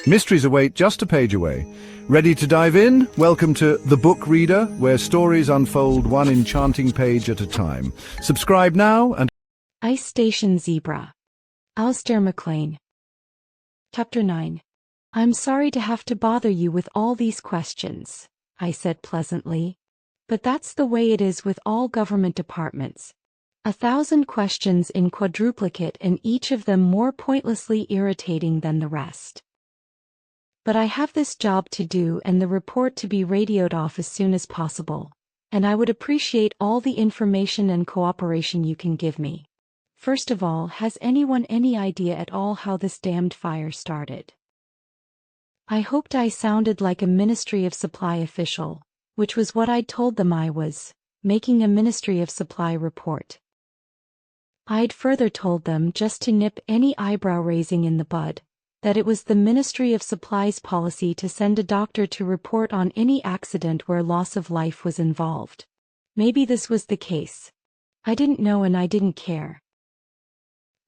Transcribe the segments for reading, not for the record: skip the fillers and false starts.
Mysteries await just a page away. Ready to dive in? Welcome to The Book Reader, where stories unfold one enchanting page at a time. Subscribe now and... Ice Station Zebra. Alistair McLean. Chapter 9. I'm sorry to have to bother you with all these questions, I said pleasantly. But that's the way it is with all government departments. 1,000 questions in quadruplicate, and each of them more pointlessly irritating than the rest. But I have this job to do and the report to be radioed off as soon as possible, and I would appreciate all the information and cooperation you can give me. First of all, has anyone any idea at all how this damned fire started? I hoped I sounded like a Ministry of Supply official, which was what I'd told them I was, making a Ministry of Supply report. I'd further told them, just to nip any eyebrow raising in the bud, that it was the Ministry of Supply's policy to send a doctor to report on any accident where loss of life was involved. Maybe this was the case. I didn't know and I didn't care.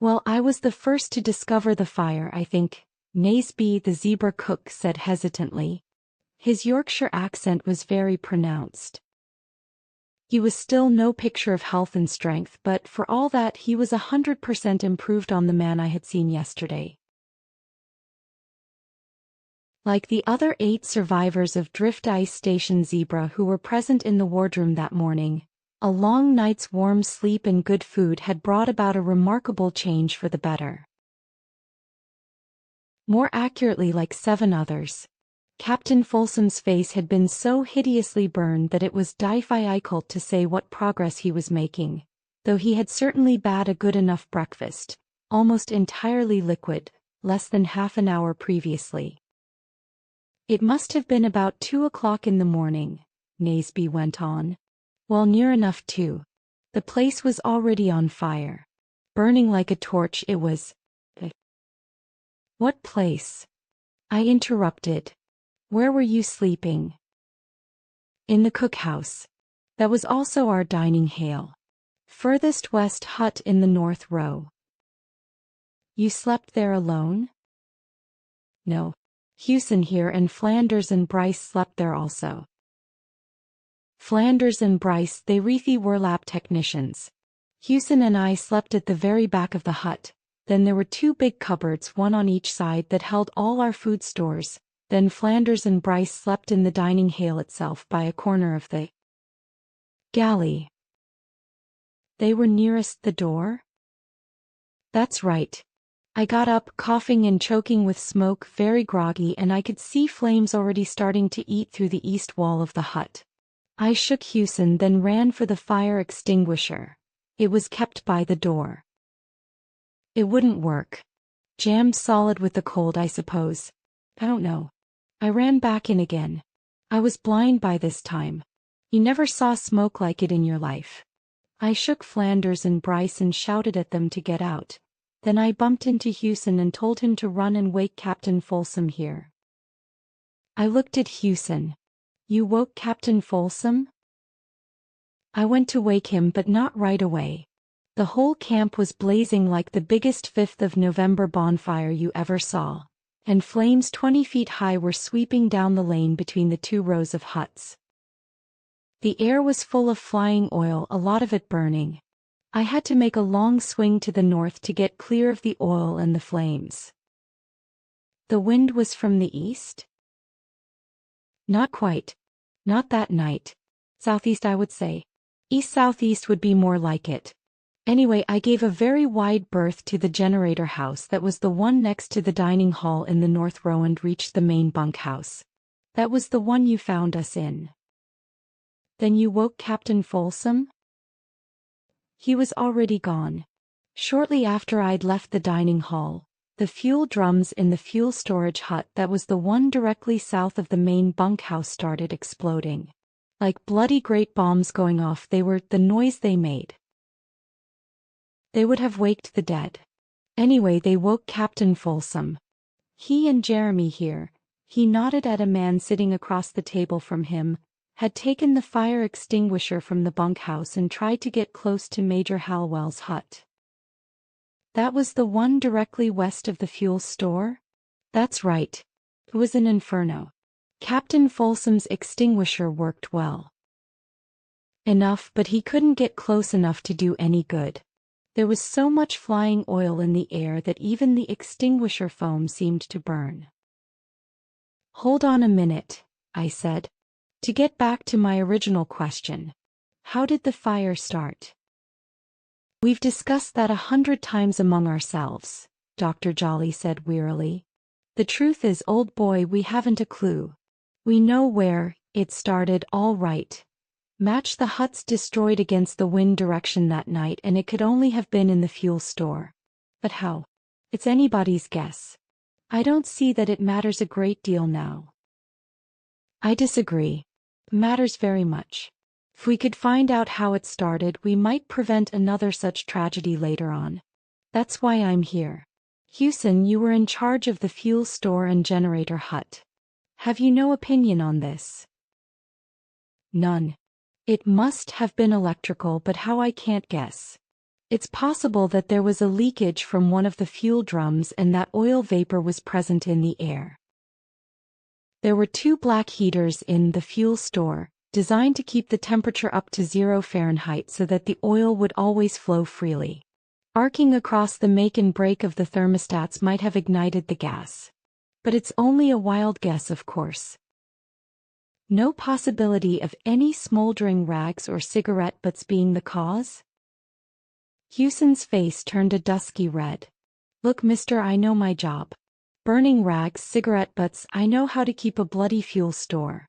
Well, I was the first to discover the fire, I think, Naseby the zebra cook said hesitantly. His Yorkshire accent was very pronounced. He was still no picture of health and strength, but for all that he was 100% improved on the man I had seen yesterday. Like the other 8 survivors of Drift Ice Station Zebra who were present in the wardroom that morning, a long night's warm sleep and good food had brought about a remarkable change for the better. More accurately, like 7 others, Captain Folsom's face had been so hideously burned that it was difficult to say what progress he was making, though he had certainly had a good enough breakfast, almost entirely liquid, less than half an hour previously. It must have been about 2 o'clock in the morning, Naseby went on. Well, near enough too. The place was already on fire. Burning like a torch it was. What place? I interrupted. Where were you sleeping? In the cookhouse. That was also our dining hall. Furthest west hut in the north row. You slept there alone? No. Hewson here and Flanders and Bryce slept there also. Flanders and Bryce, they wreathy were technicians. Hewson and I slept at the very back of the hut. Then there were 2 big cupboards, one on each side, that held all our food stores. Then Flanders and Bryce slept in the dining hall itself by a corner of the galley. They were nearest the door? That's right. I got up, coughing and choking with smoke, very groggy, and I could see flames already starting to eat through the east wall of the hut. I shook Hewson, then ran for the fire extinguisher. It was kept by the door. It wouldn't work. Jammed solid with the cold, I suppose. I don't know. I ran back in again. I was blind by this time. You never saw smoke like it in your life. I shook Flanders and Bryce and shouted at them to get out. Then I bumped into Hewson and told him to run and wake Captain Folsom here. I looked at Hewson. You woke Captain Folsom? I went to wake him, but not right away. The whole camp was blazing like the biggest 5th of November bonfire you ever saw, and flames 20 feet high were sweeping down the lane between the 2 rows of huts. The air was full of flying oil, a lot of it burning. I had to make a long swing to the north to get clear of the oil and the flames. The wind was from the east? Not quite. Not that night. Southeast, I would say. East-southeast would be more like it. Anyway, I gave a very wide berth to the generator house that was the one next to the dining hall in the north row and reached the main bunkhouse. That was the one you found us in. Then you woke Captain Folsom? He was already gone. Shortly after I'd left the dining hall, the fuel drums in the fuel storage hut that was the one directly south of the main bunkhouse started exploding. Like bloody great bombs going off, they were the noise they made. They would have waked the dead. Anyway, they woke Captain Folsom. He and Jeremy here, he nodded at a man sitting across the table from him, had taken the fire extinguisher from the bunkhouse and tried to get close to Major Halwell's hut. That was the one directly west of the fuel store? That's right. It was an inferno. Captain Folsom's extinguisher worked well enough, but he couldn't get close enough to do any good. There was so much flying oil in the air that even the extinguisher foam seemed to burn. "Hold on a minute," I said. "To get back to my original question, how did the fire start?" "We've discussed that 100 times among ourselves," Dr. Jolly said wearily. "The truth is, old boy, we haven't a clue. We know where it started, all right. Match the huts destroyed against the wind direction that night, and it could only have been in the fuel store. But how? It's anybody's guess. I don't see that it matters a great deal now." "I disagree. It matters very much. If we could find out how it started, we might prevent another such tragedy later on. That's why I'm here. Houston, you were in charge of the fuel store and generator hut. Have you no opinion on this?" "None. It must have been electrical, but how I can't guess. It's possible that there was a leakage from one of the fuel drums and that oil vapor was present in the air. There were 2 black heaters in the fuel store, designed to keep the temperature up to 0 Fahrenheit so that the oil would always flow freely. Arcing across the make and break of the thermostats might have ignited the gas. But it's only a wild guess, of course. No possibility of any smoldering rags or cigarette butts being the cause?" Houston's face turned a dusky red. "Look, mister, I know my job. Burning rags, cigarette butts, I know how to keep a bloody fuel store."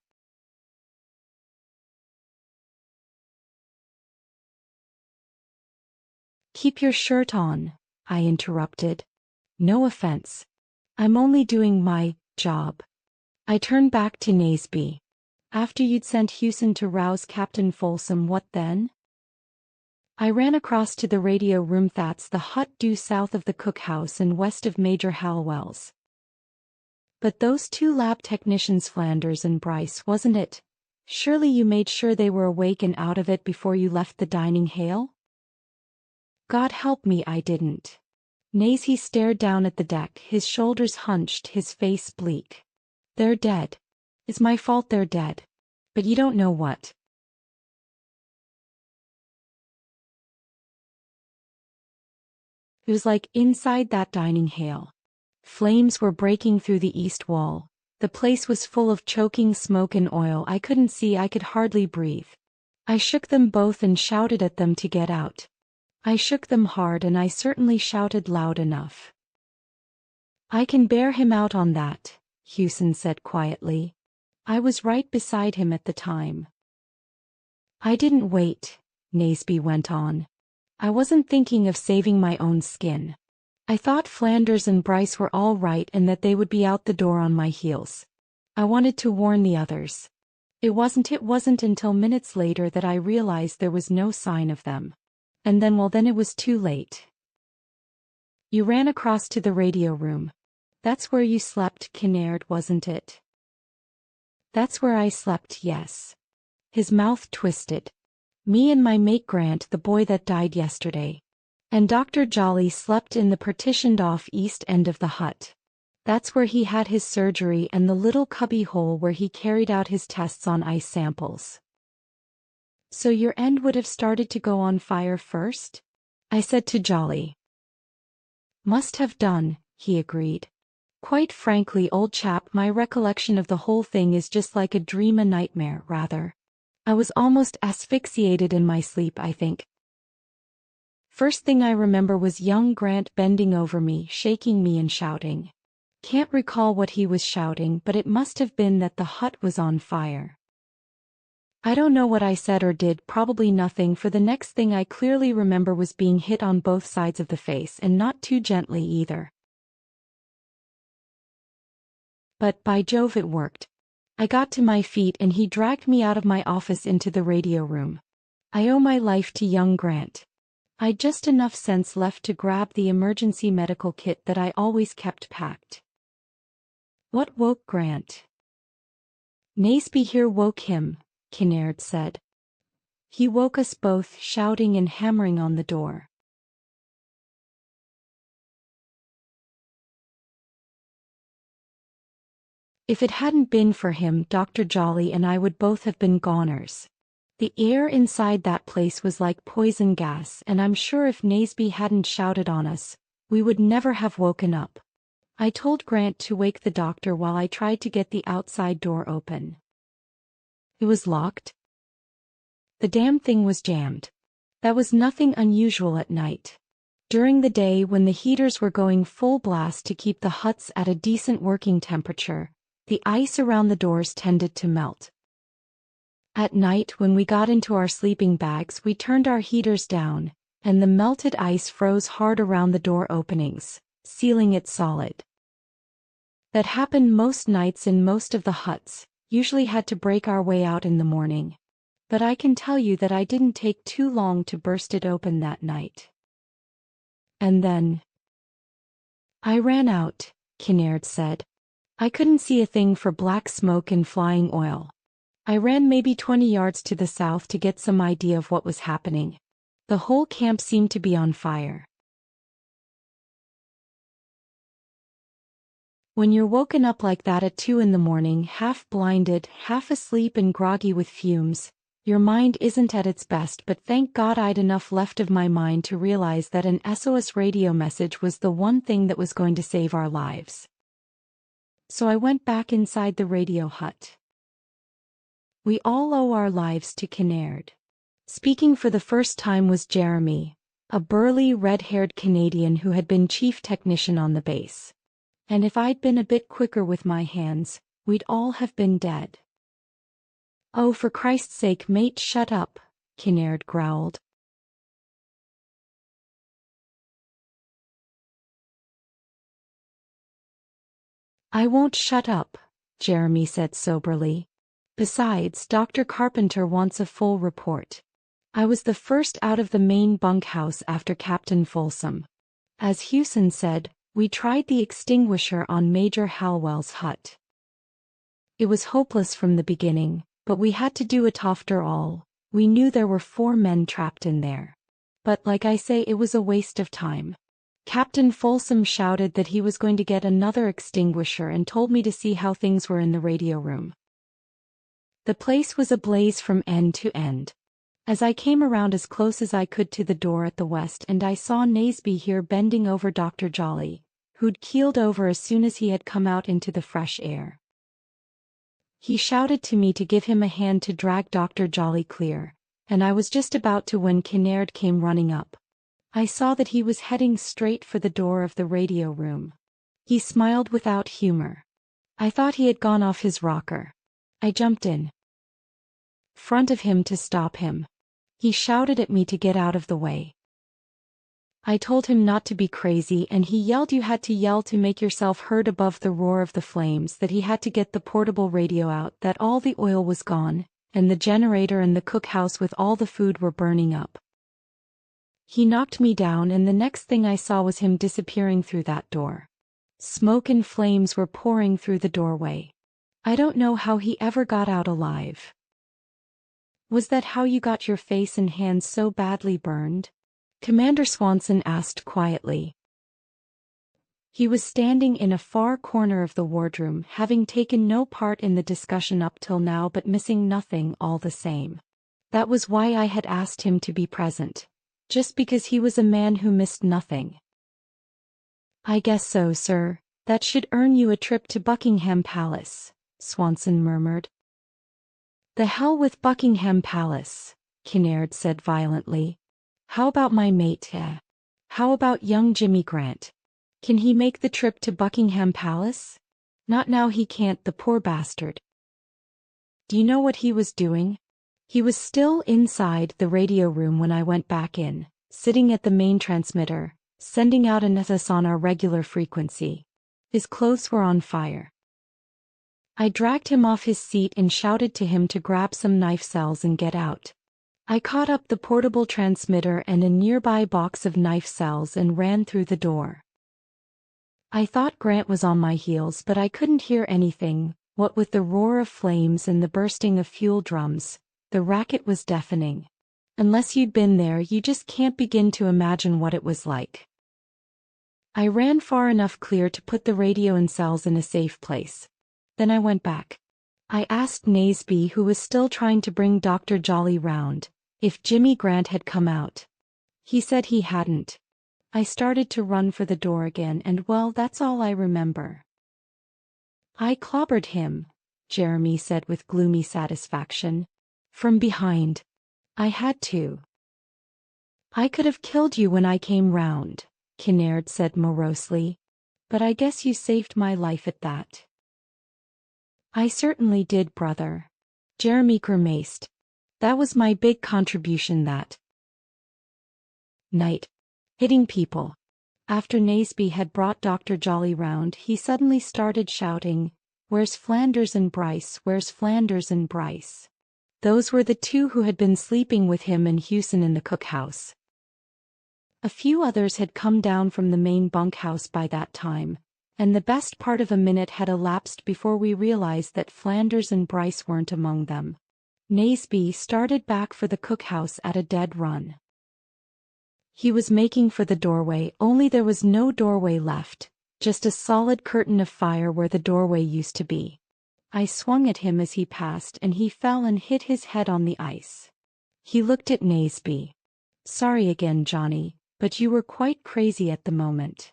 "Keep your shirt on," I interrupted. "No offense. I'm only doing my job." I turned back to Naseby. "After you'd sent Houston to rouse Captain Folsom, what then?" "I ran across to the radio room. That's the hut due south of the cookhouse and west of Major Hallwell's." "But those 2 lab technicians, Flanders and Bryce, wasn't it? Surely you made sure they were awake and out of it before you left the dining hall?" "God help me, I didn't." Naseby stared down at the deck, his shoulders hunched, his face bleak. "They're dead. It's my fault they're dead. But you don't know what." It was like inside that dining hall. Flames were breaking through the east wall. The place was full of choking smoke and oil. I couldn't see, I could hardly breathe. I shook them both and shouted at them to get out. I shook them hard, and I certainly shouted loud enough. "I can bear him out on that," Houston said quietly. "I was right beside him at the time." "I didn't wait," Naseby went on. "I wasn't thinking of saving my own skin. I thought Flanders and Bryce were all right and that they would be out the door on my heels. I wanted to warn the others. It wasn't until minutes later that I realized there was no sign of them. And then, well, then it was too late." "You ran across to the radio room. That's where you slept, Kinnaird, wasn't it?" "That's where I slept, yes." His mouth twisted. "Me and my mate Grant, the boy that died yesterday. And Dr. Jolly slept in the partitioned-off east end of the hut. That's where he had his surgery and the little cubby hole where he carried out his tests on ice samples." "So your end would have started to go on fire first?" I said to Jolly. "Must have done," he agreed. "Quite frankly, old chap, my recollection of the whole thing is just like a dream, a nightmare, rather. I was almost asphyxiated in my sleep, I think. First thing I remember was young Grant bending over me, shaking me and shouting. Can't recall what he was shouting, but it must have been that the hut was on fire. I don't know what I said or did, probably nothing, for the next thing I clearly remember was being hit on both sides of the face, and not too gently either. But by Jove, it worked. I got to my feet and he dragged me out of my office into the radio room. I owe my life to young Grant. I'd just enough sense left to grab the emergency medical kit that I always kept packed. What woke Grant? Naseby here woke him, Kinnaird said. He woke us both, shouting and hammering on the door. If it hadn't been for him, Dr. Jolly and I would both have been goners. The air inside that place was like poison gas, and I'm sure if Naseby hadn't shouted on us, we would never have woken up. I told Grant to wake the doctor while I tried to get the outside door open. It was locked. The damn thing was jammed. That was nothing unusual at night. During the day, when the heaters were going full blast to keep the huts at a decent working temperature, the ice around the doors tended to melt. At night, when we got into our sleeping bags, we turned our heaters down, and the melted ice froze hard around the door openings, sealing it solid. That happened most nights in most of the huts, usually had to break our way out in the morning. But I can tell you that I didn't take too long to burst it open that night. And then I ran out, Kinnaird said. I couldn't see a thing for black smoke and flying oil. I ran maybe 20 yards to the south to get some idea of what was happening. The whole camp seemed to be on fire. When you're woken up like that at 2 in the morning, half blinded, half asleep and groggy with fumes, your mind isn't at its best, but thank God I'd enough left of my mind to realize that an SOS radio message was the one thing that was going to save our lives. So I went back inside the radio hut. We all owe our lives to Kinnaird. Speaking for the first time was Jeremy, a burly, red-haired Canadian who had been chief technician on the base. And if I'd been a bit quicker with my hands, we'd all have been dead. Oh, for Christ's sake, mate, shut up, Kinnaird growled. I won't shut up, Jeremy said soberly. Besides, Dr. Carpenter wants a full report. I was the first out of the main bunkhouse after Captain Folsom. As Hewson said, we tried the extinguisher on Major Halwell's hut. It was hopeless from the beginning, but we had to do it after all. We knew there were 4 men trapped in there. But like I say, it was a waste of time. Captain Folsom shouted that he was going to get another extinguisher and told me to see how things were in the radio room. The place was ablaze from end to end. As I came around as close as I could to the door at the west, and I saw Naseby here bending over Dr. Jolly, who'd keeled over as soon as he had come out into the fresh air. He shouted to me to give him a hand to drag Dr. Jolly clear, and I was just about to when Kinnaird came running up. I saw that he was heading straight for the door of the radio room. He smiled without humor. I thought he had gone off his rocker. I jumped in front of him to stop him. He shouted at me to get out of the way. I told him not to be crazy, and he yelled you had to yell to make yourself heard above the roar of the flames, that he had to get the portable radio out, that all the oil was gone, and the generator and the cookhouse with all the food were burning up. He knocked me down, and the next thing I saw was him disappearing through that door. Smoke and flames were pouring through the doorway. I don't know how he ever got out alive. Was that how you got your face and hands so badly burned? Commander Swanson asked quietly. He was standing in a far corner of the wardroom, having taken no part in the discussion up till now but missing nothing all the same. That was why I had asked him to be present. Just because he was a man who missed nothing. I guess so, sir. That should earn you a trip to Buckingham Palace, Swanson murmured. The hell with Buckingham Palace, Kinnaird said violently. How about my mate, How about young Jimmy Grant? Can he make the trip to Buckingham Palace? Not now, he can't, the poor bastard. Do you know what he was doing? He was still inside the radio room when I went back in, sitting at the main transmitter, sending out an SS on our regular frequency. His clothes were on fire. I dragged him off his seat and shouted to him to grab some knife cells and get out. I caught up the portable transmitter and a nearby box of knife cells and ran through the door. I thought Grant was on my heels, but I couldn't hear anything. What with the roar of flames and the bursting of fuel drums, the racket was deafening. Unless you'd been there, you just can't begin to imagine what it was like. I ran far enough clear to put the radio and cells in a safe place. Then I went back. I asked Naseby, who was still trying to bring Dr. Jolly round, if Jimmy Grant had come out. He said he hadn't. I started to run for the door again, and well, that's all I remember. I clobbered him, Jeremy said with gloomy satisfaction. From behind. I had to. I could have killed you when I came round, Kinnaird said morosely. But I guess you saved my life at that. I certainly did, brother. Jeremy grimaced. That was my big contribution that night. Hitting people. After Naseby had brought Dr. Jolly round, he suddenly started shouting, "Where's Flanders and Bryce? Where's Flanders and Bryce?" Those were the two who had been sleeping with him and Hewson in the cookhouse. A few others had come down from the main bunkhouse by that time, and the best part of a minute had elapsed before we realized that Flanders and Bryce weren't among them. Naseby started back for the cookhouse at a dead run. He was making for the doorway, only there was no doorway left, just a solid curtain of fire where the doorway used to be. I swung at him as he passed, and he fell and hit his head on the ice. He looked at Naseby. "Sorry again, Johnny, but you were quite crazy at the moment."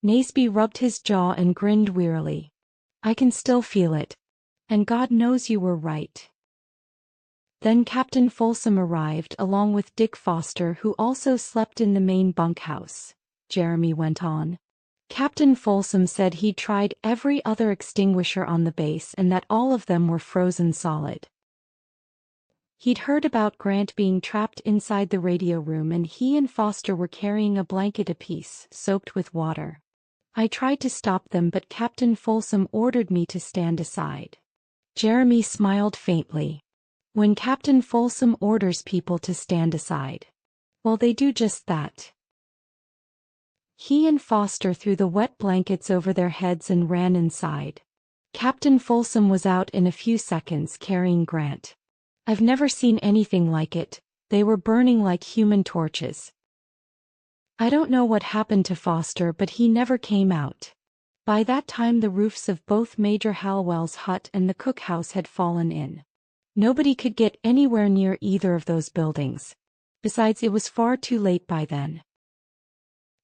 Naseby rubbed his jaw and grinned wearily. "I can still feel it. And God knows you were right." Then Captain Folsom arrived along with Dick Foster, who also slept in the main bunkhouse, Jeremy went on. Captain Folsom said he'd tried every other extinguisher on the base and that all of them were frozen solid. He'd heard about Grant being trapped inside the radio room, and he and Foster were carrying a blanket apiece, soaked with water. I tried to stop them, but Captain Folsom ordered me to stand aside. Jeremy smiled faintly. When Captain Folsom orders people to stand aside, well, they do just that. He and Foster threw the wet blankets over their heads and ran inside. Captain Folsom was out in a few seconds carrying Grant. I've never seen anything like it. They were burning like human torches. I don't know what happened to Foster, but he never came out. By that time the roofs of both Major Hallowell's hut and the cookhouse had fallen in. Nobody could get anywhere near either of those buildings. Besides, it was far too late by then.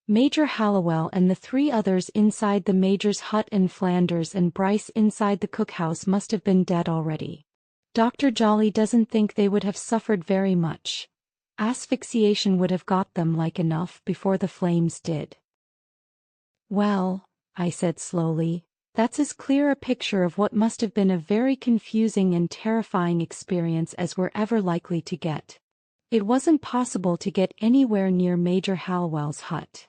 Major Hallowell and the three others inside the Major's hut and Flanders and Bryce inside the cookhouse must have been dead already. Dr. Jolly doesn't think they would have suffered very much. Asphyxiation would have got them like enough before the flames did. "Well," I said slowly, "that's as clear a picture of what must have been a very confusing and terrifying experience as we're ever likely to get. It wasn't possible to get anywhere near Major Hallowell's hut.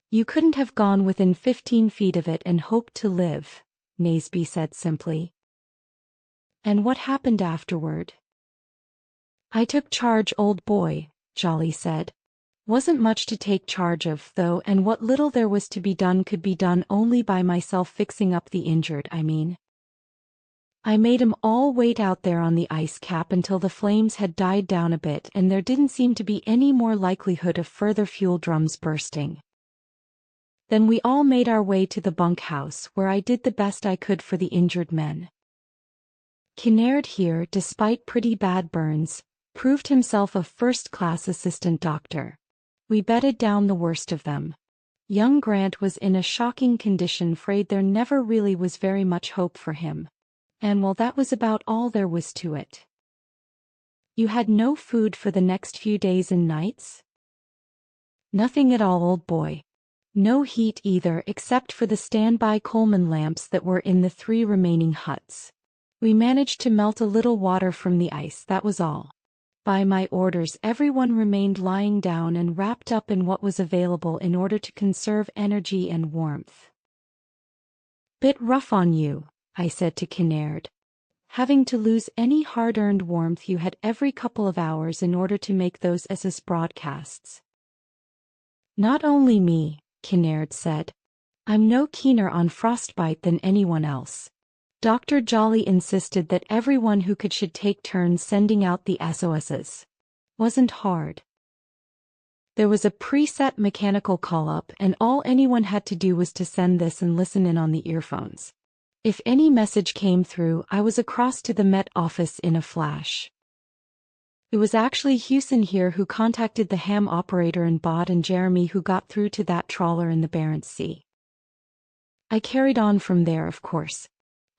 You couldn't have gone within 15 feet of it and hoped to live," Naseby said simply. "And what happened afterward?" "I took charge, old boy," Jolly said. "Wasn't much to take charge of, though, and what little there was to be done could be done only by myself, fixing up the injured, I mean. I made 'em all wait out there on the ice cap until the flames had died down a bit and there didn't seem to be any more likelihood of further fuel drums bursting. Then we all made our way to the bunkhouse, where I did the best I could for the injured men." Kinnaird here, despite pretty bad burns, proved himself a first-class assistant doctor. We bedded down the worst of them. Young Grant was in a shocking condition, afraid there never really was very much hope for him. And well, that was about all there was to it. "You had no food for the next few days and nights?" "Nothing at all, old boy. No heat either, except for the standby Coleman lamps that were in the 3 remaining huts. We managed to melt a little water from the ice, that was all. By my orders, everyone remained lying down and wrapped up in what was available in order to conserve energy and warmth." "Bit rough on you," I said to Kinnaird. "Having to lose any hard-earned warmth you had every couple of hours in order to make those SS broadcasts." "Not only me," Kinnaird said. "I'm no keener on frostbite than anyone else. Dr. Jolly insisted that everyone who could should take turns sending out the SOSs. Wasn't hard. There was a preset mechanical call-up, and all anyone had to do was to send this and listen in on the earphones. If any message came through, I was across to the Met office in a flash. It was actually Houston here who contacted the ham operator in Bod and Jeremy who got through to that trawler in the Barents Sea. I carried on from there, of course.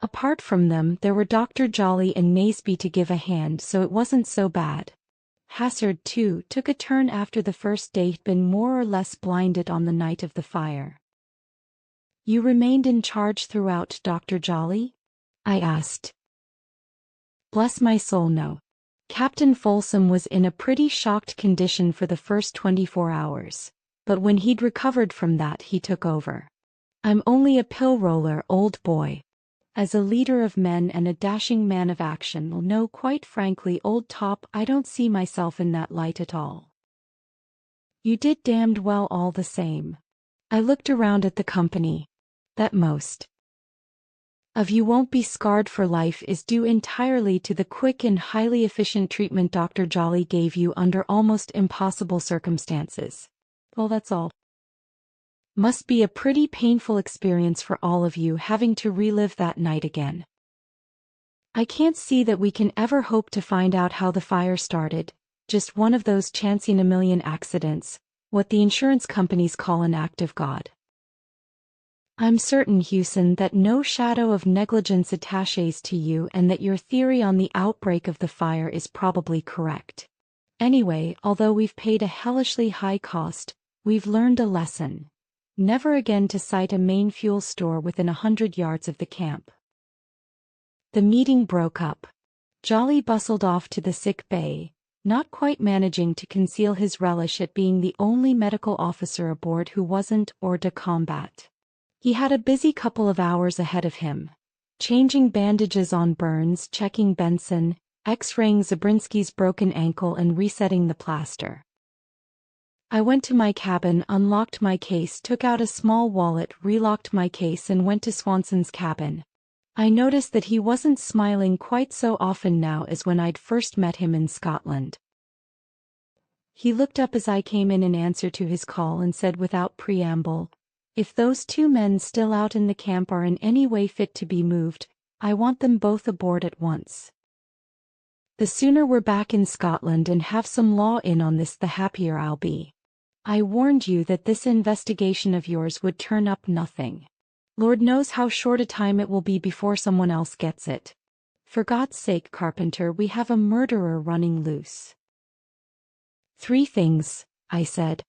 Apart from them, there were Dr. Jolly and Naseby to give a hand, so it wasn't so bad. Hassard, too, took a turn after the first day had been more or less blinded on the night of the fire. You remained in charge throughout, Dr. Jolly? I asked. Bless my soul, no. Captain Folsom was in a pretty shocked condition for the first 24 hours, but when he'd recovered from that, he took over. I'm only a pill roller, old boy. As a leader of men and a dashing man of action, well, no, quite frankly, old top, I don't see myself in that light at all. You did damned well all the same. I looked around at the company. That most of you won't be scarred for life is due entirely to the quick and highly efficient treatment Dr. Jolly gave you under almost impossible circumstances. Well, that's all. Must be a pretty painful experience for all of you having to relive that night again. I can't see that we can ever hope to find out how the fire started, just one of those chance-in-a-million accidents, what the insurance companies call an act of God. I'm certain, Houston, that no shadow of negligence attaches to you and that your theory on the outbreak of the fire is probably correct. Anyway, although we've paid a hellishly high cost, we've learned a lesson. Never again to cite a main fuel store within 100 yards of the camp. The meeting broke up. Jolly bustled off to the sick bay, not quite managing to conceal his relish at being the only medical officer aboard who wasn't hors de combat. He had a busy couple of hours ahead of him, changing bandages on Burns, checking Benson, x-raying Zabrinsky's broken ankle and resetting the plaster. I went to my cabin, unlocked my case, took out a small wallet, relocked my case and went to Swanson's cabin. I noticed that he wasn't smiling quite so often now as when I'd first met him in Scotland. He looked up as I came in answer to his call and said without preamble, "If those two men still out in the camp are in any way fit to be moved, I want them both aboard at once. The sooner we're back in Scotland and have some law in on this, the happier I'll be. I warned you that this investigation of yours would turn up nothing. Lord knows how short a time it will be before someone else gets it. For God's sake, Carpenter, we have a murderer running loose." 3 things, I said.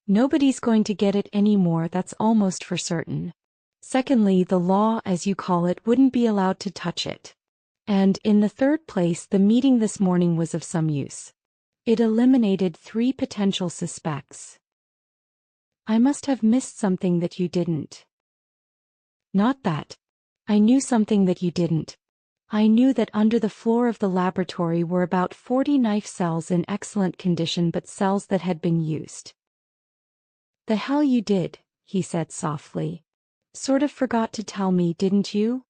Nobody's going to get it anymore, that's almost for certain. Secondly, the law, as you call it, wouldn't be allowed to touch it. And, in the third place, the meeting this morning was of some use. It eliminated 3 potential suspects. I must have missed something that you didn't. Not that. I knew something that you didn't. I knew that under the floor of the laboratory were about 40 knife cells in excellent condition, but cells that had been used. The hell you did, he said softly. Sort of forgot to tell me, didn't you?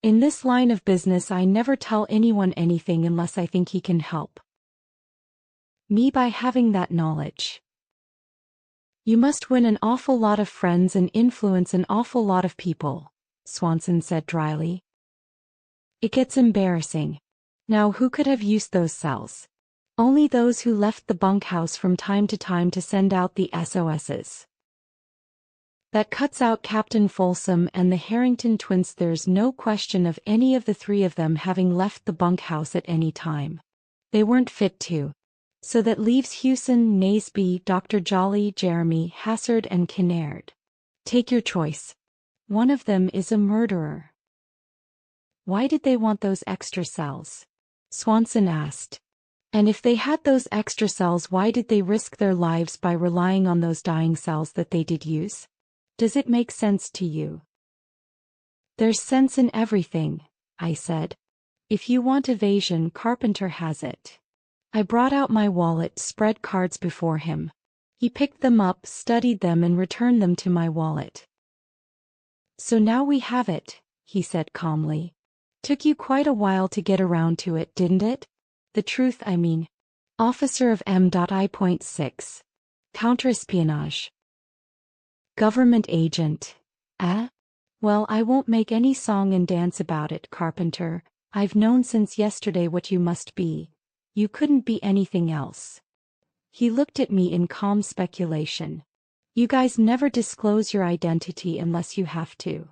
In this line of business I never tell anyone anything unless I think he can help me by having that knowledge. You must win an awful lot of friends and influence an awful lot of people, Swanson said dryly. It gets embarrassing. Now who could have used those cells? Only those who left the bunkhouse from time to time to send out the SOSs. That cuts out Captain Folsom and the Harrington twins. There's no question of any of the 3 of them having left the bunkhouse at any time. They weren't fit to. So that leaves Houston, Naseby, Dr. Jolly, Jeremy, Hassard and Kinnaird. Take your choice. One of them is a murderer. Why did they want those extra cells? Swanson asked. And if they had those extra cells, why did they risk their lives by relying on those dying cells that they did use? Does it make sense to you? There's sense in everything, I said. If you want evasion, Carpenter has it. I brought out my wallet, spread cards before him. He picked them up, studied them and returned them to my wallet. So now we have it, he said calmly. Took you quite a while to get around to it, didn't it? The truth, I mean. Officer of M.I.6. Counterespionage. Government agent. Well, I won't make any song and dance about it, Carpenter. I've known since yesterday what you must be. You couldn't be anything else. He looked at me in calm speculation. You guys never disclose your identity unless you have to.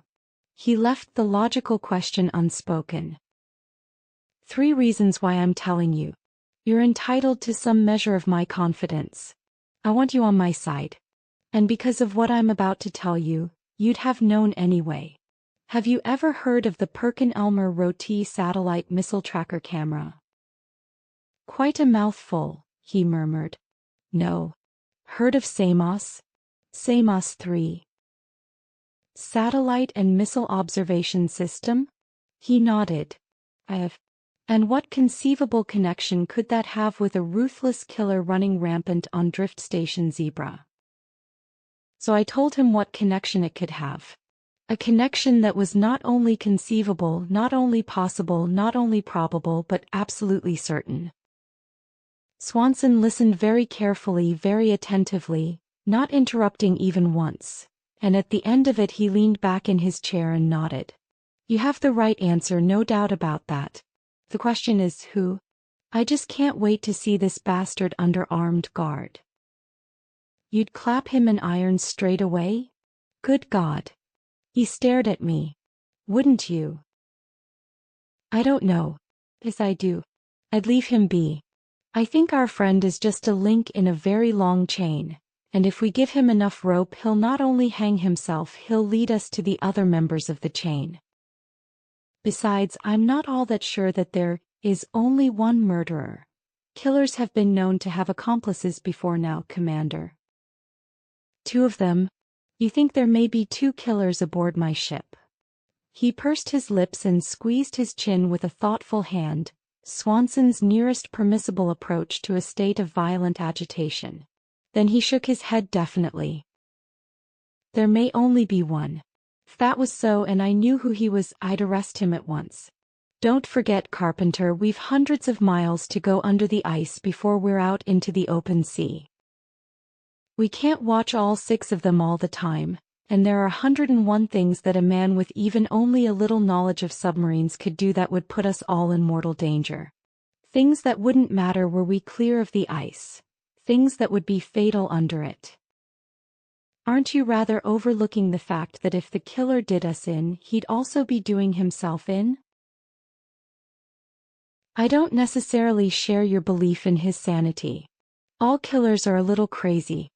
He left the logical question unspoken. 3 reasons why I'm telling you. You're entitled to some measure of my confidence. I want you on my side. And because of what I'm about to tell you, you'd have known anyway. Have you ever heard of the Perkin-Elmer Roti satellite missile tracker camera? Quite a mouthful, he murmured. No. Heard of SAMOS? SAMOS 3. Satellite and Missile Observation System? He nodded. I have. And what conceivable connection could that have with a ruthless killer running rampant on Drift Station Zebra? So I told him what connection it could have. A connection that was not only conceivable, not only possible, not only probable, but absolutely certain. Swanson listened very carefully, very attentively, not interrupting even once, and at the end of it he leaned back in his chair and nodded. You have the right answer, no doubt about that. The question is who? I just can't wait to see this bastard under armed guard. You'd clap him in irons straight away? Good God. He stared at me. Wouldn't you? I don't know. Yes, I do. I'd leave him be. I think our friend is just a link in a very long chain, and if we give him enough rope he'll not only hang himself, he'll lead us to the other members of the chain. Besides, I'm not all that sure that there is only one murderer. Killers have been known to have accomplices before now, Commander. 2 of them? You think there may be 2 killers aboard my ship? He pursed his lips and squeezed his chin with a thoughtful hand, Swanson's nearest permissible approach to a state of violent agitation. Then he shook his head definitely. There may only be one. If that was so and I knew who he was, I'd arrest him at once. Don't forget, Carpenter, we've hundreds of miles to go under the ice before we're out into the open sea. We can't watch all 6 of them all the time, and there are 101 things that a man with even only a little knowledge of submarines could do that would put us all in mortal danger. Things that wouldn't matter were we clear of the ice. Things that would be fatal under it. Aren't you rather overlooking the fact that if the killer did us in, he'd also be doing himself in? I don't necessarily share your belief in his sanity. All killers are a little crazy.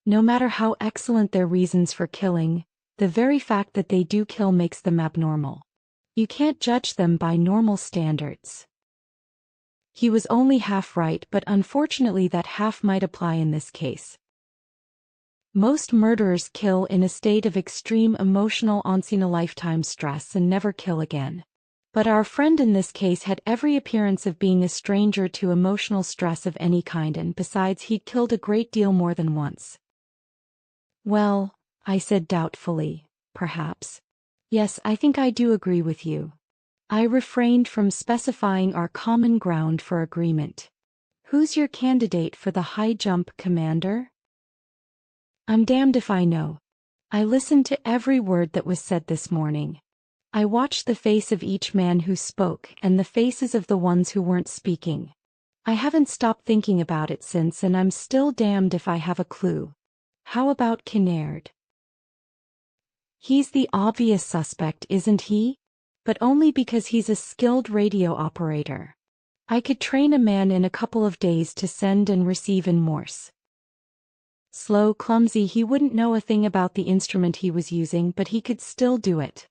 No matter how excellent their reasons for killing, the very fact that they do kill makes them abnormal. You can't judge them by normal standards. He was only half right, but unfortunately that half might apply in this case. Most murderers kill in a state of extreme emotional once-in-a-lifetime stress and never kill again. But our friend in this case had every appearance of being a stranger to emotional stress of any kind, and besides he'd killed a great deal more than once. Well, I said doubtfully, perhaps. Yes, I think I do agree with you. I refrained from specifying our common ground for agreement. Who's your candidate for the high jump, Commander? I'm damned if I know. I listened to every word that was said this morning. I watched the face of each man who spoke and the faces of the ones who weren't speaking. I haven't stopped thinking about it since, and I'm still damned if I have a clue. How about Kinnaird? He's the obvious suspect, isn't he? But only because he's a skilled radio operator. I could train a man in a couple of days to send and receive in Morse. Slow, clumsy, he wouldn't know a thing about the instrument he was using, but he could still do it.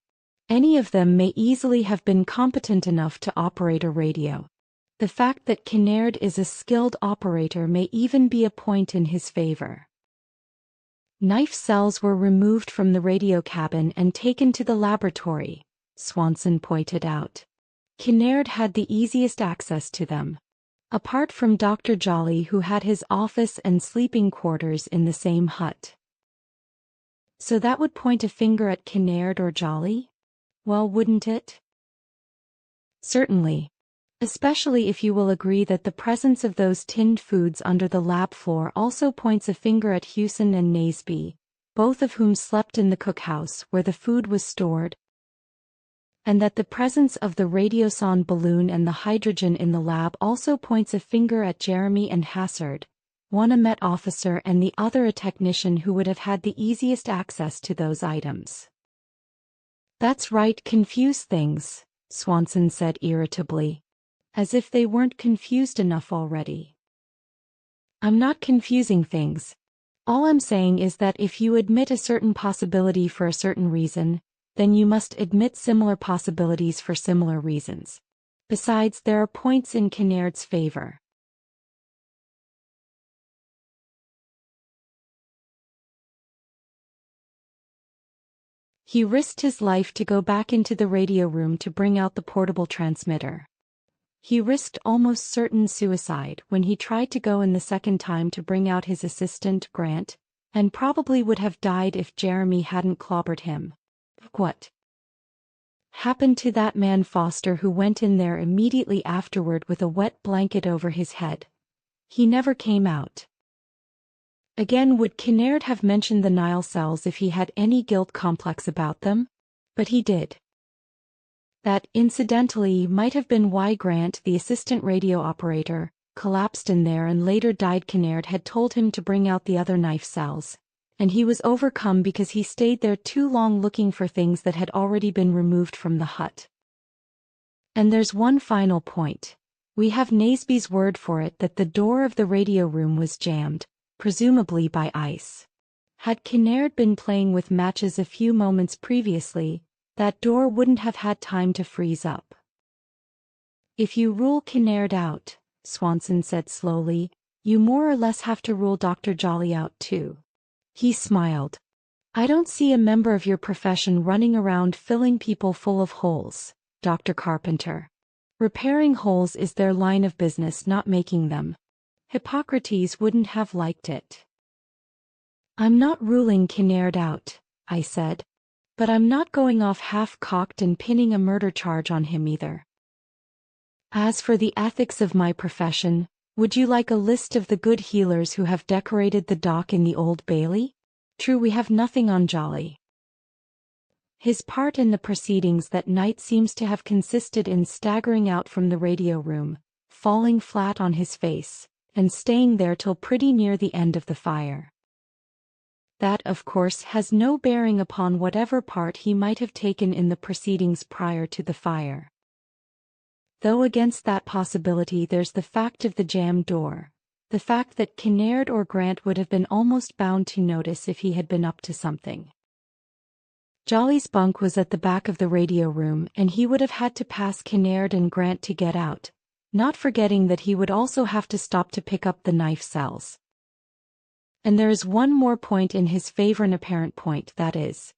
Any of them may easily have been competent enough to operate a radio. The fact that Kinnaird is a skilled operator may even be a point in his favor. Knife cells were removed from the radio cabin and taken to the laboratory, Swanson pointed out. Kinnaird had the easiest access to them. Apart from Dr. Jolly, who had his office and sleeping quarters in the same hut. So that would point a finger at Kinnaird or Jolly? Well, wouldn't it? Certainly. Especially if you will agree that the presence of those tinned foods under the lab floor also points a finger at Hewson and Naseby, both of whom slept in the cookhouse where the food was stored, and that the presence of the radiosonde balloon and the hydrogen in the lab also points a finger at Jeremy and Hassard, one a Met officer and the other a technician who would have had the easiest access to those items. That's right, confuse things, Swanson said irritably. As if they weren't confused enough already. I'm not confusing things. All I'm saying is that if you admit a certain possibility for a certain reason, then you must admit similar possibilities for similar reasons. Besides, there are points in Kinnaird's favor. He risked his life to go back into the radio room to bring out the portable transmitter. He risked almost certain suicide when he tried to go in the second time to bring out his assistant, Grant, and probably would have died if Jeremy hadn't clobbered him. What happened to that man Foster who went in there immediately afterward with a wet blanket over his head? He never came out. Again, would Kinnaird have mentioned the Nile cells if he had any guilt complex about them? But he did. That, incidentally, might have been why Grant, the assistant radio operator, collapsed in there and later died. Kinnaird had told him to bring out the other knife cells, and he was overcome because he stayed there too long looking for things that had already been removed from the hut. And there's one final point. We have Nasby's word for it that the door of the radio room was jammed, presumably by ice. Had Kinnaird been playing with matches a few moments previously, that door wouldn't have had time to freeze up. If you rule Kinnaird out, Swanson said slowly, you more or less have to rule Dr. Jolly out too. He smiled. I don't see a member of your profession running around filling people full of holes, Dr. Carpenter. Repairing holes is their line of business, not making them. Hippocrates wouldn't have liked it. I'm not ruling Kinnaird out, I said. But I'm not going off half-cocked and pinning a murder charge on him either. As for the ethics of my profession, would you like a list of the good healers who have decorated the dock in the Old Bailey? True, we have nothing on Jolly. His part in the proceedings that night seems to have consisted in staggering out from the radio room, falling flat on his face, and staying there till pretty near the end of the fire. That, of course, has no bearing upon whatever part he might have taken in the proceedings prior to the fire. Though against that possibility there's the fact of the jammed door, the fact that Kinnaird or Grant would have been almost bound to notice if he had been up to something. Jolly's bunk was at the back of the radio room and he would have had to pass Kinnaird and Grant to get out, not forgetting that he would also have to stop to pick up the knife cells. And there is one more point in his favor, an apparent point, that is.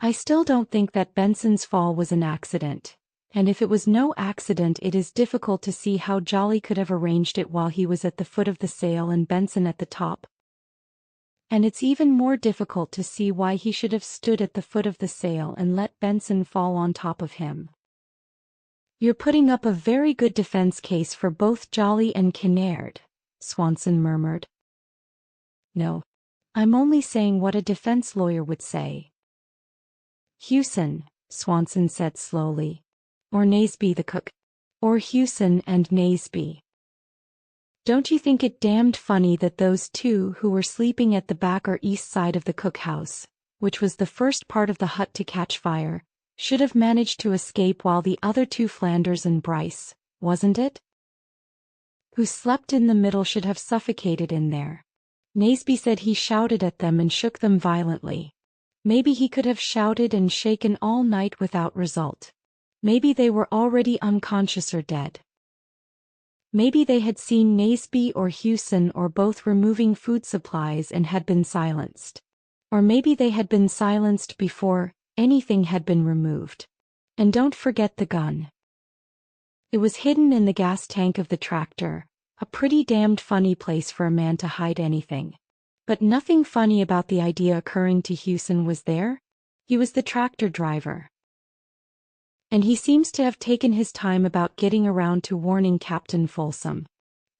I still don't think that Benson's fall was an accident, and if it was no accident it is difficult to see how Jolly could have arranged it while he was at the foot of the sail and Benson at the top. And it's even more difficult to see why he should have stood at the foot of the sail and let Benson fall on top of him. You're putting up a very good defense case for both Jolly and Kinnaird, Swanson murmured. No. I'm only saying what a defense lawyer would say. Hewson, Swanson said slowly. Or Naseby the cook. Or Hewson and Naseby. Don't you think it damned funny that those two who were sleeping at the back or east side of the cookhouse, which was the first part of the hut to catch fire, should have managed to escape while the other two, Flanders and Bryce, wasn't it? Who slept in the middle should have suffocated in there. Naseby said he shouted at them and shook them violently. Maybe he could have shouted and shaken all night without result. Maybe they were already unconscious or dead. Maybe they had seen Naseby or Hewson or both removing food supplies and had been silenced. Or maybe they had been silenced before anything had been removed. And don't forget the gun. It was hidden in the gas tank of the tractor, a pretty damned funny place for a man to hide anything. But nothing funny about the idea occurring to Hewson, was there? He was the tractor driver. And he seems to have taken his time about getting around to warning Captain Folsom.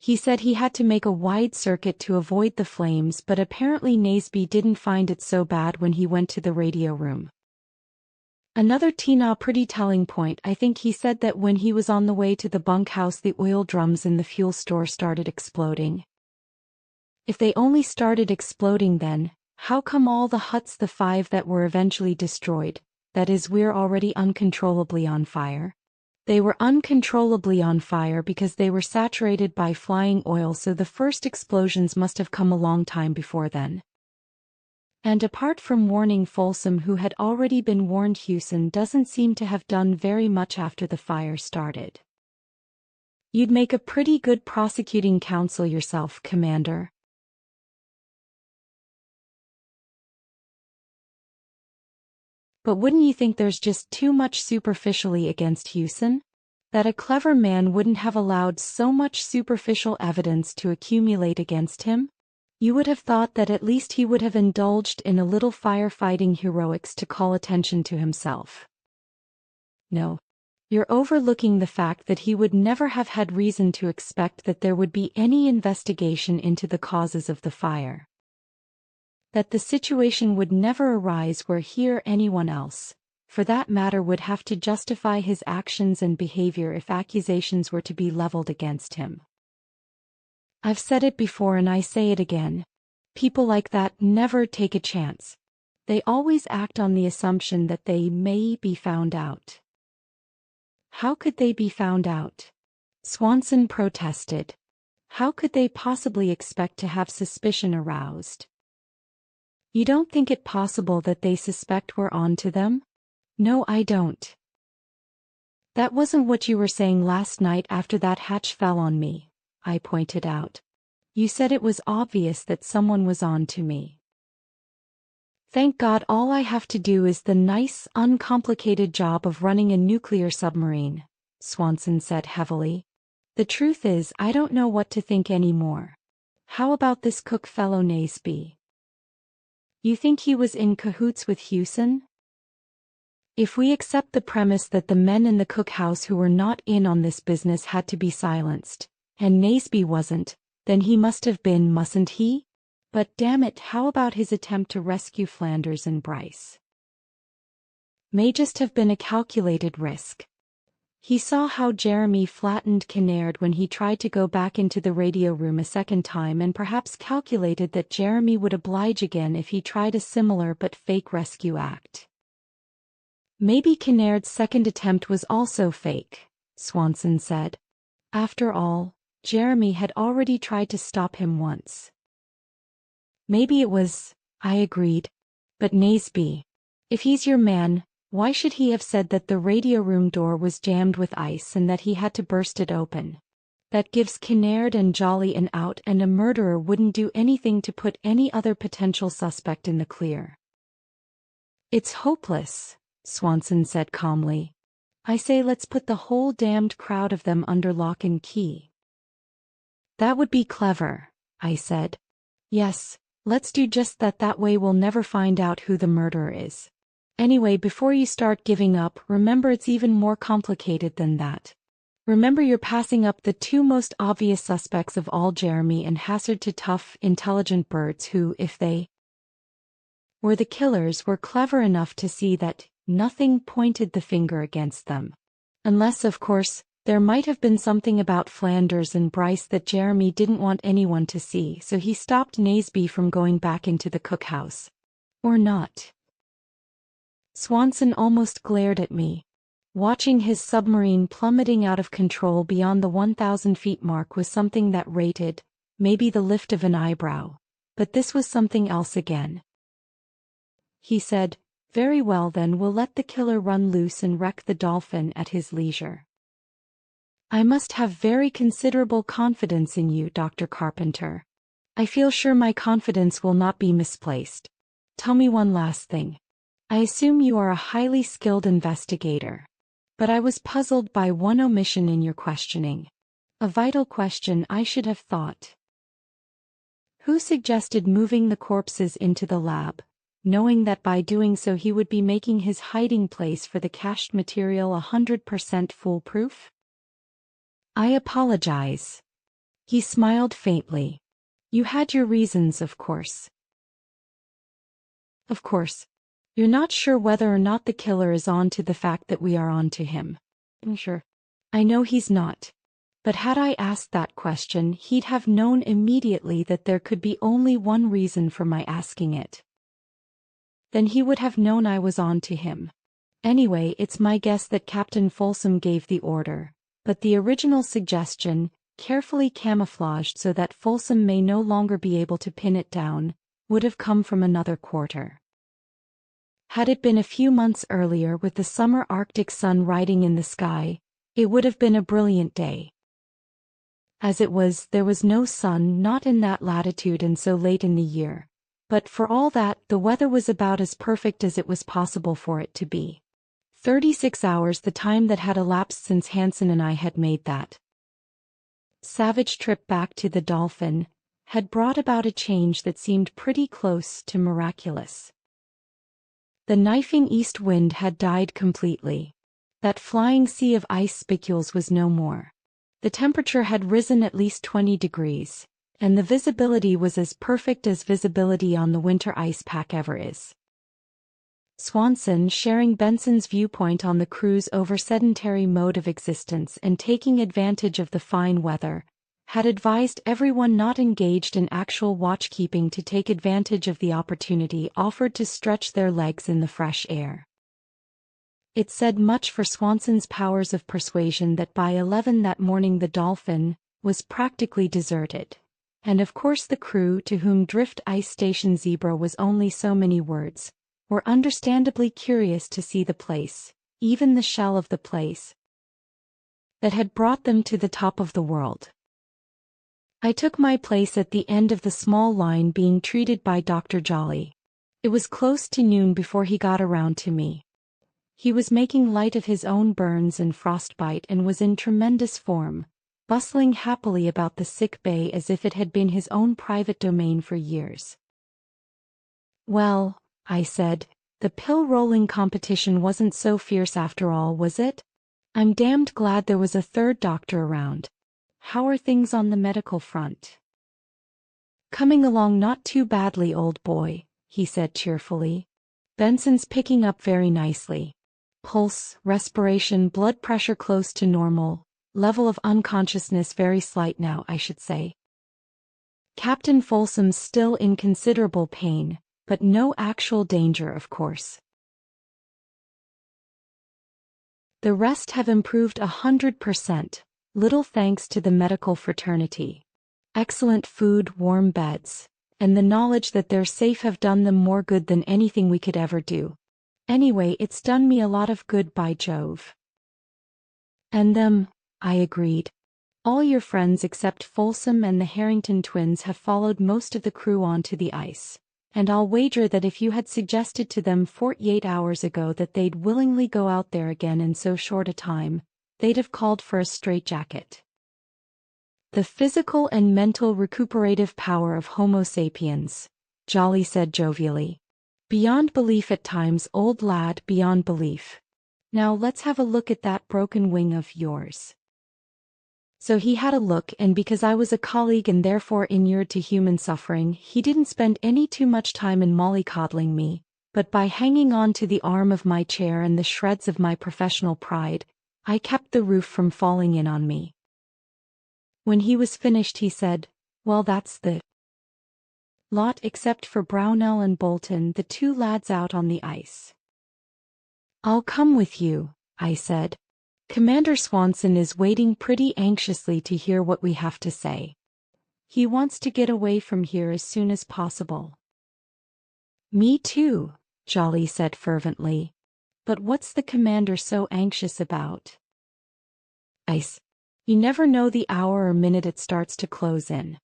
He said he had to make a wide circuit to avoid the flames, but apparently Naseby didn't find it so bad when he went to the radio room. Another pretty telling point, I think he said that when he was on the way to the bunkhouse the oil drums in the fuel store started exploding. If they only started exploding then, how come all the huts, the 5 that were eventually destroyed, that is, we're already uncontrollably on fire? They were uncontrollably on fire because they were saturated by flying oil, so the first explosions must have come a long time before then. And apart from warning Folsom, who had already been warned, Hewson doesn't seem to have done very much after the fire started. You'd make a pretty good prosecuting counsel yourself, Commander. But wouldn't you think there's just too much superficially against Hewson? That a clever man wouldn't have allowed so much superficial evidence to accumulate against him? You would have thought that at least he would have indulged in a little firefighting heroics to call attention to himself. No. You're overlooking the fact that he would never have had reason to expect that there would be any investigation into the causes of the fire. That the situation would never arise where he or anyone else, for that matter, would have to justify his actions and behavior if accusations were to be leveled against him. I've said it before and I say it again. People like that never take a chance. They always act on the assumption that they may be found out. How could they be found out? Swanson protested. How could they possibly expect to have suspicion aroused? You don't think it possible that they suspect we're on to them? No, I don't. That wasn't what you were saying last night after that hatch fell on me, I pointed out. You said it was obvious that someone was on to me. Thank God all I have to do is the nice, uncomplicated job of running a nuclear submarine, Swanson said heavily. The truth is, I don't know what to think anymore. How about this cook fellow Naseby? You think he was in cahoots with Hewson? If we accept the premise that the men in the cookhouse who were not in on this business had to be silenced, and Naseby wasn't, then he must have been, mustn't he? But damn it, how about his attempt to rescue Flanders and Bryce? May just have been a calculated risk. He saw how Jeremy flattened Kinnaird when he tried to go back into the radio room a second time, and perhaps calculated that Jeremy would oblige again if he tried a similar but fake rescue act. Maybe Kinnaird's second attempt was also fake, Swanson said. After all, Jeremy had already tried to stop him once. Maybe it was, I agreed. But Naseby, if he's your man, why should he have said that the radio room door was jammed with ice and that he had to burst it open? That gives Kinnaird and Jolly an out, and a murderer wouldn't do anything to put any other potential suspect in the clear. It's hopeless, Swanson said calmly. I say let's put the whole damned crowd of them under lock and key. That would be clever, I said. Yes, let's do just that. That way we'll never find out who the murderer is. Anyway, before you start giving up, remember it's even more complicated than that. Remember you're passing up the 2 most obvious suspects of all, Jeremy and Hassard, to tough, intelligent birds who, if they were the killers, were clever enough to see that nothing pointed the finger against them. Unless, of course, there might have been something about Flanders and Bryce that Jeremy didn't want anyone to see, so he stopped Naseby from going back into the cookhouse. Or not. Swanson almost glared at me. Watching his submarine plummeting out of control beyond the 1,000 feet mark was something that rated, maybe the lift of an eyebrow. But this was something else again. He said, "Very well then, we'll let the killer run loose and wreck the Dolphin at his leisure." I must have very considerable confidence in you, Dr. Carpenter. I feel sure my confidence will not be misplaced. Tell me one last thing. I assume you are a highly skilled investigator. But I was puzzled by one omission in your questioning. A vital question, I should have thought. Who suggested moving the corpses into the lab, knowing that by doing so he would be making his hiding place for the cached material 100% foolproof? I apologize. He smiled faintly. You had your reasons, of course. Of course. You're not sure whether or not the killer is on to the fact that we are on to him. I'm sure. I know he's not. But had I asked that question, he'd have known immediately that there could be only one reason for my asking it. Then he would have known I was on to him. Anyway, it's my guess that Captain Folsom gave the order, but the original suggestion, carefully camouflaged so that Folsom may no longer be able to pin it down, would have come from another quarter. Had it been a few months earlier with the summer Arctic sun riding in the sky, it would have been a brilliant day. As it was, there was no sun, not in that latitude and so late in the year. But for all that, the weather was about as perfect as it was possible for it to be. 36 hours, the time that had elapsed since Hansen and I had made that savage trip back to the Dolphin, had brought about a change that seemed pretty close to miraculous. The knifing east wind had died completely. That flying sea of ice spicules was no more. The temperature had risen at least 20 degrees, and the visibility was as perfect as visibility on the winter ice pack ever is. Swanson, sharing Benson's viewpoint on the crew's over-sedentary mode of existence and taking advantage of the fine weather, had advised everyone not engaged in actual watchkeeping to take advantage of the opportunity offered to stretch their legs in the fresh air. It said much for Swanson's powers of persuasion that by 11 that morning the Dolphin was practically deserted, and of course the crew, to whom Drift Ice Station Zebra was only so many words, were understandably curious to see the place, even the shell of the place, that had brought them to the top of the world. I took my place at the end of the small line being treated by Dr. Jolly. It was close to noon before he got around to me. He was making light of his own burns and frostbite and was in tremendous form, bustling happily about the sick bay as if it had been his own private domain for years. Well, I said, the pill-rolling competition wasn't so fierce after all, was it? I'm damned glad there was a third doctor around. How are things on the medical front? Coming along not too badly, old boy, he said cheerfully. Benson's picking up very nicely. Pulse, respiration, blood pressure close to normal, level of unconsciousness very slight now, I should say. Captain Folsom's still in considerable pain, but no actual danger, of course. The rest have improved 100%. Little thanks to the medical fraternity. Excellent food, warm beds, and the knowledge that they're safe have done them more good than anything we could ever do. Anyway, it's done me a lot of good, by Jove. And them, I agreed. All your friends except Folsom and the Harrington twins have followed most of the crew onto the ice, and I'll wager that if you had suggested to them 48 hours ago that they'd willingly go out there again in so short a time, they'd have called for a straitjacket. The physical and mental recuperative power of Homo sapiens, Jolly said jovially. Beyond belief at times, old lad, beyond belief. Now let's have a look at that broken wing of yours. So he had a look, and because I was a colleague and therefore inured to human suffering, he didn't spend any too much time in mollycoddling me, but by hanging on to the arm of my chair and the shreds of my professional pride, I kept the roof from falling in on me. When he was finished he said, well, that's the lot except for Brownell and Bolton, the two lads out on the ice. I'll come with you, I said. Commander Swanson is waiting pretty anxiously to hear what we have to say. He wants to get away from here as soon as possible. Me too, Jolly said fervently. But what's the commander so anxious about? Ice. You never know the hour or minute it starts to close in.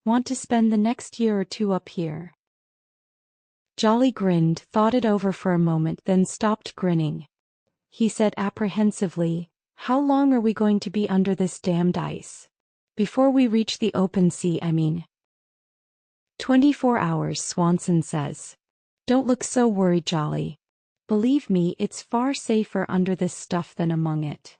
Want to spend the next year or two up here? Jolly grinned, thought it over for a moment, then stopped grinning. He said apprehensively, how long are we going to be under this damned ice? Before we reach the open sea, I mean. 24 hours, Swanson says. Don't look so worried, Jolly. Believe me, it's far safer under this stuff than among it.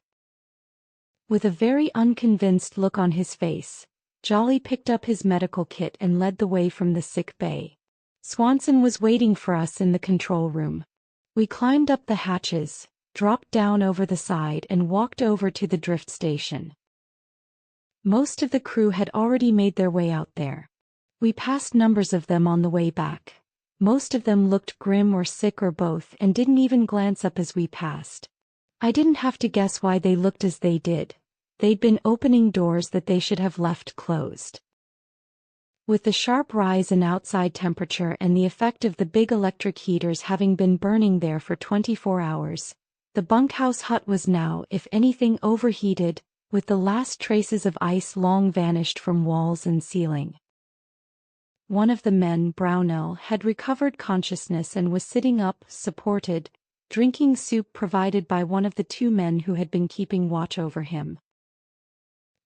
With a very unconvinced look on his face, Jolly picked up his medical kit and led the way from the sick bay. Swanson was waiting for us in the control room. We climbed up the hatches, dropped down over the side and walked over to the drift station. Most of the crew had already made their way out there. We passed numbers of them on the way back. Most of them looked grim or sick or both and didn't even glance up as we passed. I didn't have to guess why they looked as they did. They'd been opening doors that they should have left closed. With the sharp rise in outside temperature and the effect of the big electric heaters having been burning there for 24 hours, the bunkhouse hut was now, if anything, overheated, with the last traces of ice long vanished from walls and ceiling. One of the men, Brownell, had recovered consciousness and was sitting up, supported, drinking soup provided by one of the two men who had been keeping watch over him.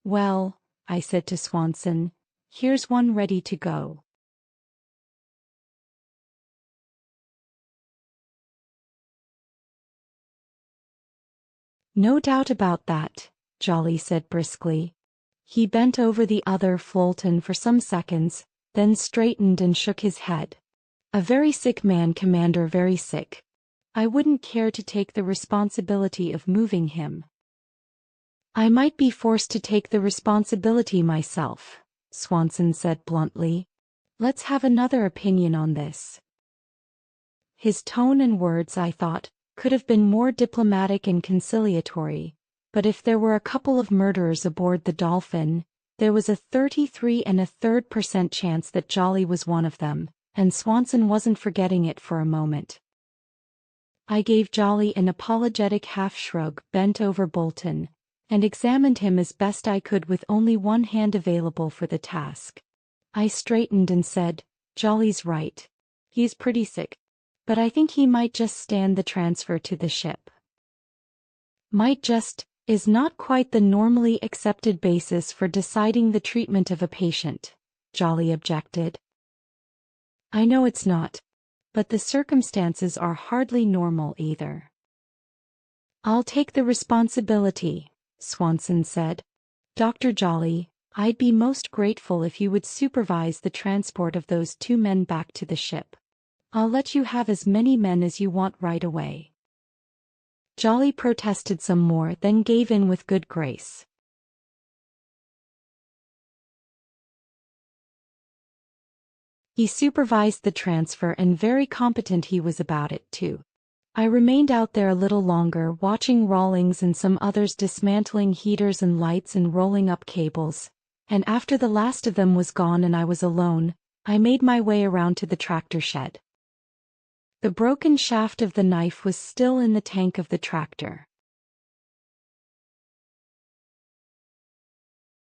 "Well," I said to Swanson, "here's one ready to go." "No doubt about that," Jolly said briskly. He bent over the other Fulton for some seconds, then straightened and shook his head. "A very sick man, Commander, very sick. I wouldn't care to take the responsibility of moving him." "I might be forced to take the responsibility myself," Swanson said bluntly. "Let's have another opinion on this." His tone and words, I thought, could have been more diplomatic and conciliatory, but if there were a couple of murderers aboard the Dolphin, there was a 33.33% chance that Jolly was one of them, and Swanson wasn't forgetting it for a moment. I gave Jolly an apologetic half-shrug, bent over Bolton, and examined him as best I could with only one hand available for the task. I straightened and said, "Jolly's right. He's pretty sick. But I think he might just stand the transfer to the ship." "Might just" is not quite the normally accepted basis for deciding the treatment of a patient, Jolly objected. "I know it's not. But the circumstances are hardly normal either." "I'll take the responsibility," Swanson said. "Dr. Jolly, I'd be most grateful if you would supervise the transport of those two men back to the ship. I'll let you have as many men as you want right away." Jolly protested some more, then gave in with good grace. He supervised the transfer, and very competent he was about it, too. I remained out there a little longer, watching Rawlings and some others dismantling heaters and lights and rolling up cables, and after the last of them was gone and I was alone, I made my way around to the tractor shed. The broken shaft of the knife was still in the tank of the tractor.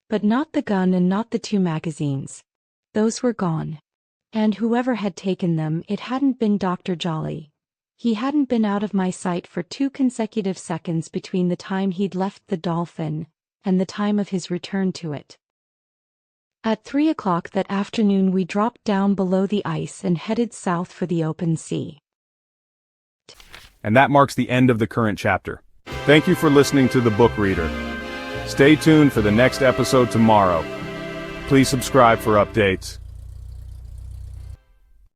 But not the gun and not the 2 magazines. Those were gone. And whoever had taken them, it hadn't been Dr. Jolly. He hadn't been out of my sight for 2 consecutive seconds between the time he'd left the Dolphin and the time of his return to it. At 3 o'clock that afternoon we dropped down below the ice and headed south for the open sea. And that marks the end of the current chapter. Thank you for listening to The Book Reader. Stay tuned for the next episode tomorrow. Please subscribe for updates.